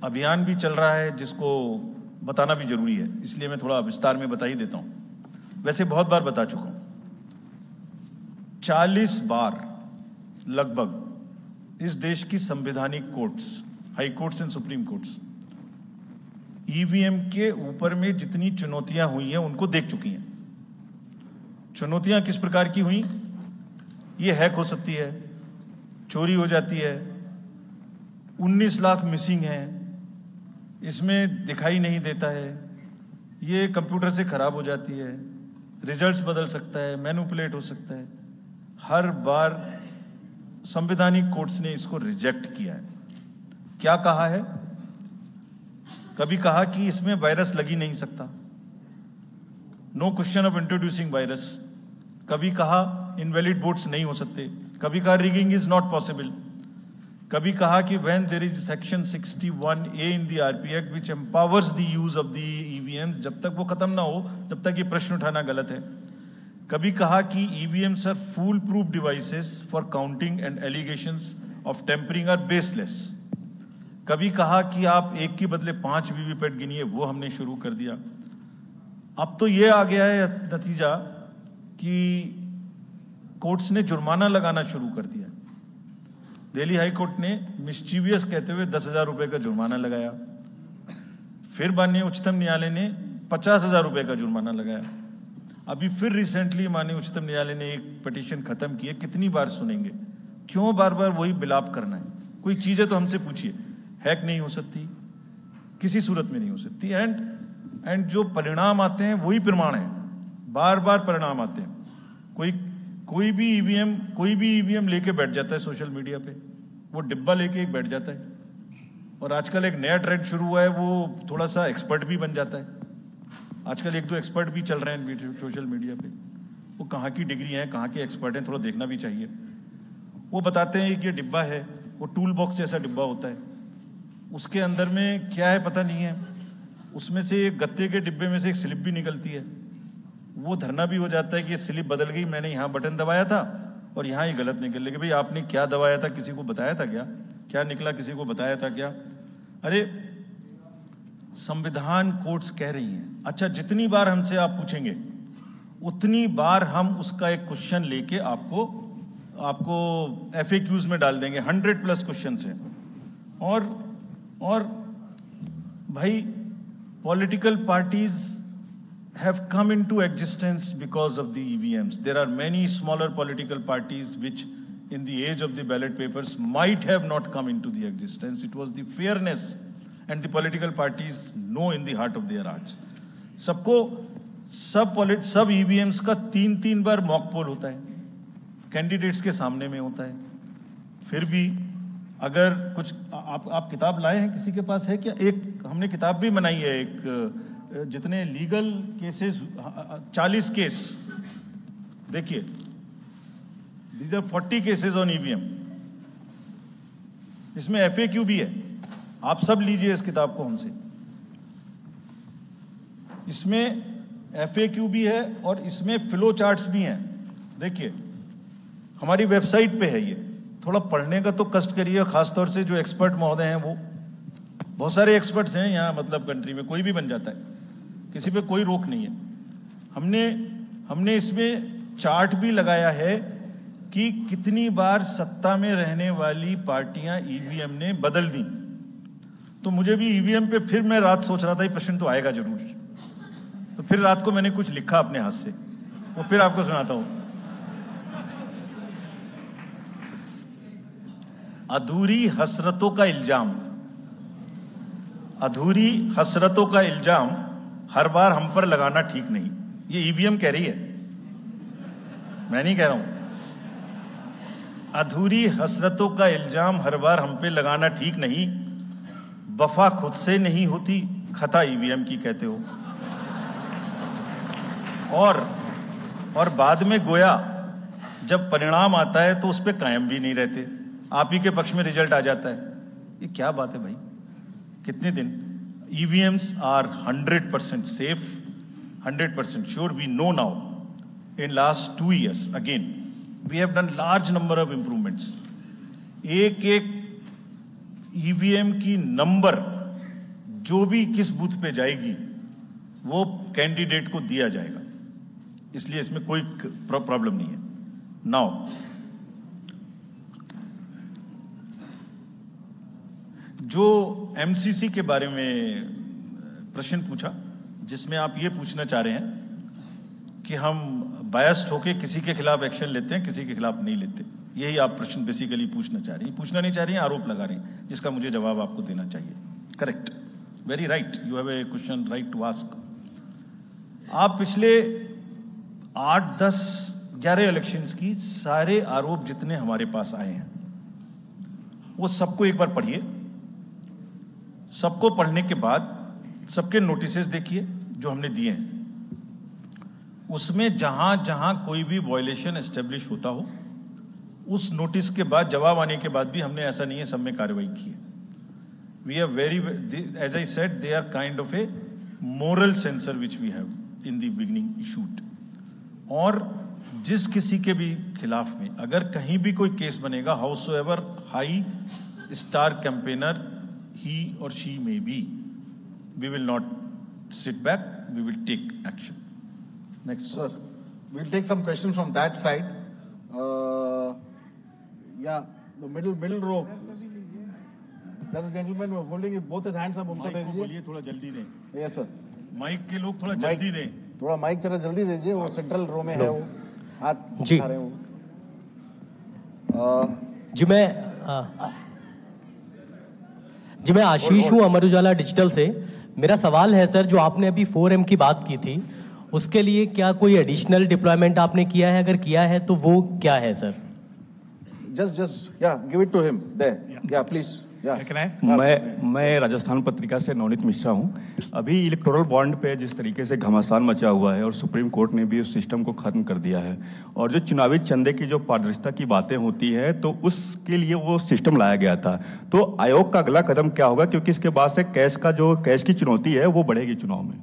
अभियान भी चल रहा है जिसको बताना भी जरूरी है, इसलिए मैं थोड़ा विस्तार में बता ही देता हूं। वैसे बहुत बार बता चुका हूं, 40 बार लगभग इस देश की संवैधानिक courts, high courts and supreme courts EVM के ऊपर में जितनी चुनौतियां हुई हैं उनको देख चुकी हैं। चुनौतियां किस प्रकार की हुई? ये हैक हो सकती है, चोरी हो जाती है, 19 लाख मिसिंग है, इसमें दिखाई नहीं देता है, ये कंप्यूटर से खराब हो जाती है, रिजल्ट्स बदल सकता है, मैनिपुलेट हो सकता है। हर बार संवैधानिक कोर्ट्स ने इसको रिजेक्ट किया है। क्या कहा है? कभी कहा कि इसमें वायरस लग ही नहीं सकता, no question of introducing virus. कभी कहा इनवैलिड वोट्स नहीं हो सकते, कभी कहा रिगिंग इज नॉट पॉसिबल, कभी कहा कि when there is section 61A in the RP act which empowers the use of the EVM, जब तक वो खत्म ना हो तब तक ये प्रश्न उठाना गलत है। कभी कहा कि EVMs are foolproof devices for counting and allegations of tampering are baseless. कभी कहा कि आप एक के बदले 5 वीवीपैट गिनिए, वो हमने शुरू कर दिया। अब तो ये आ गया है नतीजा कि कोर्ट्स ने जुर्माना लगाना शुरू कर दिया। दिल्ली हाई कोर्ट ने मिस्चीवियस कहते हुए 10,000 रुपए का जुर्माना लगाया, फिर माननीय उच्चतम न्यायालय ने 50,000 रुपए का जुर्माना लगाया। अभी फिर रिसेंटली माननीय उच्चतम न्यायालय ने एक पिटीशन खत्म की है। कितनी बार सुनेंगे? क्यों बार बार वही बिलाप करना है? कोई चीजें तो हमसे पूछिए। हैक नहीं हो सकती, किसी सूरत में नहीं हो सकती, एंड जो परिणाम आते हैं वही प्रमाण है, बार बार परिणाम आते हैं। कोई भी ईवीएम लेके बैठ जाता है सोशल मीडिया पे, वो डिब्बा लेके एक बैठ जाता है, और आजकल एक नया ट्रेंड शुरू हुआ है, वो थोड़ा सा एक्सपर्ट भी बन जाता है। आजकल 1-2 एक्सपर्ट भी चल रहे हैं सोशल मीडिया पे, वो कहाँ की डिग्री है, कहाँ के एक्सपर्ट हैं, थोड़ा देखना भी चाहिए। वो बताते हैं कि ये डिब्बा है, वो टूल बॉक्स जैसा डिब्बा होता है, उसके अंदर में क्या है पता नहीं है, उसमें से एक गत्ते के डिब्बे में से एक स्लिप भी निकलती है। वो धरना भी हो जाता है कि ये स्लिप बदल गई, मैंने यहाँ बटन दबाया था और यहाँ ही गलत निकल गई। भाई आपने क्या दबाया था, किसी को बताया था क्या? क्या निकला, किसी को बताया था क्या? अरे संविधान कोर्ट्स कह रही हैं। अच्छा, जितनी बार हमसे आप पूछेंगे उतनी बार हम उसका एक क्वेश्चन लेके आपको FAQs में डाल देंगे। 100+ क्वेश्चन है। और भाई political parties have come into existence because of the EVMs. There are many smaller political parties which in the age of the ballot papers might have not come into the existence. It was the fairness and the political parties know in the heart of their hearts. सब EVMs का 3-3 बार mock poll होता है, candidates के सामने में होता है। फिर भी अगर कुछ आप किताब लाए हैं, किसी के पास है क्या? एक हमने किताब भी बनाई है, एक जितने लीगल केसेस, 40 केस, देखिए these are 40 cases on EVM. इसमें FAQ भी है, आप सब लीजिए इस किताब को हमसे। इसमें FAQ भी है और इसमें फ्लो चार्ट्स भी हैं। देखिए हमारी वेबसाइट पे है ये, थोड़ा पढ़ने का तो कष्ट करिए, खासतौर से जो एक्सपर्ट महोदय हैं। वो बहुत सारे एक्सपर्ट्स हैं यहाँ, मतलब कंट्री में कोई भी बन जाता है, किसी पे कोई रोक नहीं है। हमने इसमें चार्ट भी लगाया है कि कितनी बार सत्ता में रहने वाली पार्टियां ईवीएम ने बदल दी। तो मुझे भी ईवीएम पे फिर मैं रात सोच रहा था ये प्रश्न तो आएगा जरूर, तो फिर रात को मैंने कुछ लिखा अपने हाथ से, वो फिर आपको सुनाता हूं। अधूरी हसरतों का इल्जाम, अधूरी हसरतों का इल्जाम हर बार हम पर लगाना ठीक नहीं। ये ईवीएम कह रही है, मैं नहीं कह रहा हूं। अधूरी हसरतों का इल्जाम हर बार हम पे लगाना ठीक नहीं, वफा खुद से नहीं होती, खता ईवीएम की कहते हो। और बाद में गोया जब परिणाम आता है तो उस पर कायम भी नहीं रहते, आप ही के पक्ष में रिजल्ट आ जाता है। ये क्या बात है भाई? कितने दिन? EVMs are 100% safe, 100% sure. We know now in last 2 years again we have done large number of improvements. एक ईवीएम की नंबर जो भी किस बूथ पे जाएगी वो कैंडिडेट को दिया जाएगा, इसलिए इसमें कोई प्रॉब्लम नहीं है। नाउ जो एमसीसी के बारे में प्रश्न पूछा, जिसमें आप ये पूछना चाह रहे हैं कि हम बायस्ड होके किसी के खिलाफ एक्शन लेते हैं, किसी के खिलाफ नहीं लेते, यही आप प्रश्न बेसिकली पूछना चाह रही हैं। पूछना नहीं चाह रही हैं, आरोप लगा रही हैं, जिसका मुझे जवाब आपको देना चाहिए। Correct, very right, you have a question right to ask. आप पिछले 8, 10, 11 इलेक्शंस की सारे आरोप जितने हमारे पास आए हैं वो सबको एक बार पढ़िए। सबको पढ़ने के बाद सबके नोटिसेस देखिए जो हमने दिए हैं, उसमें जहां जहां कोई भी वायलेशन एस्टेब्लिश होता हो, उस नोटिस के बाद जवाब आने के बाद भी हमने ऐसा नहीं है सब में कार्रवाई की है। We are very, as I said, they are kind of a moral censor which we have in the beginning shoot. और जिस किसी के भी खिलाफ में अगर कहीं भी कोई केस बनेगा, however high star campaigner he or she may be, we will not sit back, we will take action. Next. Sir, we'll take some questions from that side. Yeah, the middle row. There is a gentleman holding both his hands up. उनको दे दीजिए। बोलिए थोड़ा जल्दी दें। Yes sir. Mic के लोग थोड़ा जल्दी दें। थोड़ा माइक जरा जल्दी दीजिए, वो सेंट्रल रो में है, वो हाथ उठा रहे हो। जी मैं आशीष हूँ, अमर उजाला डिजिटल से। मेरा सवाल है सर, जो आपने अभी 4M की बात की थी, उसके लिए क्या कोई एडिशनल डिप्लॉयमेंट आपने किया है? अगर किया है तो वो क्या है sir? Just yeah, give it to him there. Yeah, please. मैं राजस्थान पत्रिका से नवनीत मिश्रा हूं। अभी इलेक्टोरल बॉन्ड पे जिस तरीके से घमासान मचा हुआ है और सुप्रीम कोर्ट ने भी उस सिस्टम को खत्म कर दिया है, और जो चुनावी चंदे की जो पारदर्शिता की बातें होती है, तो उसके लिए वो सिस्टम लाया गया था। तो आयोग का अगला कदम क्या होगा, क्योंकि इसके बाद से कैश की चुनौती है वो बढ़ेगी चुनाव में।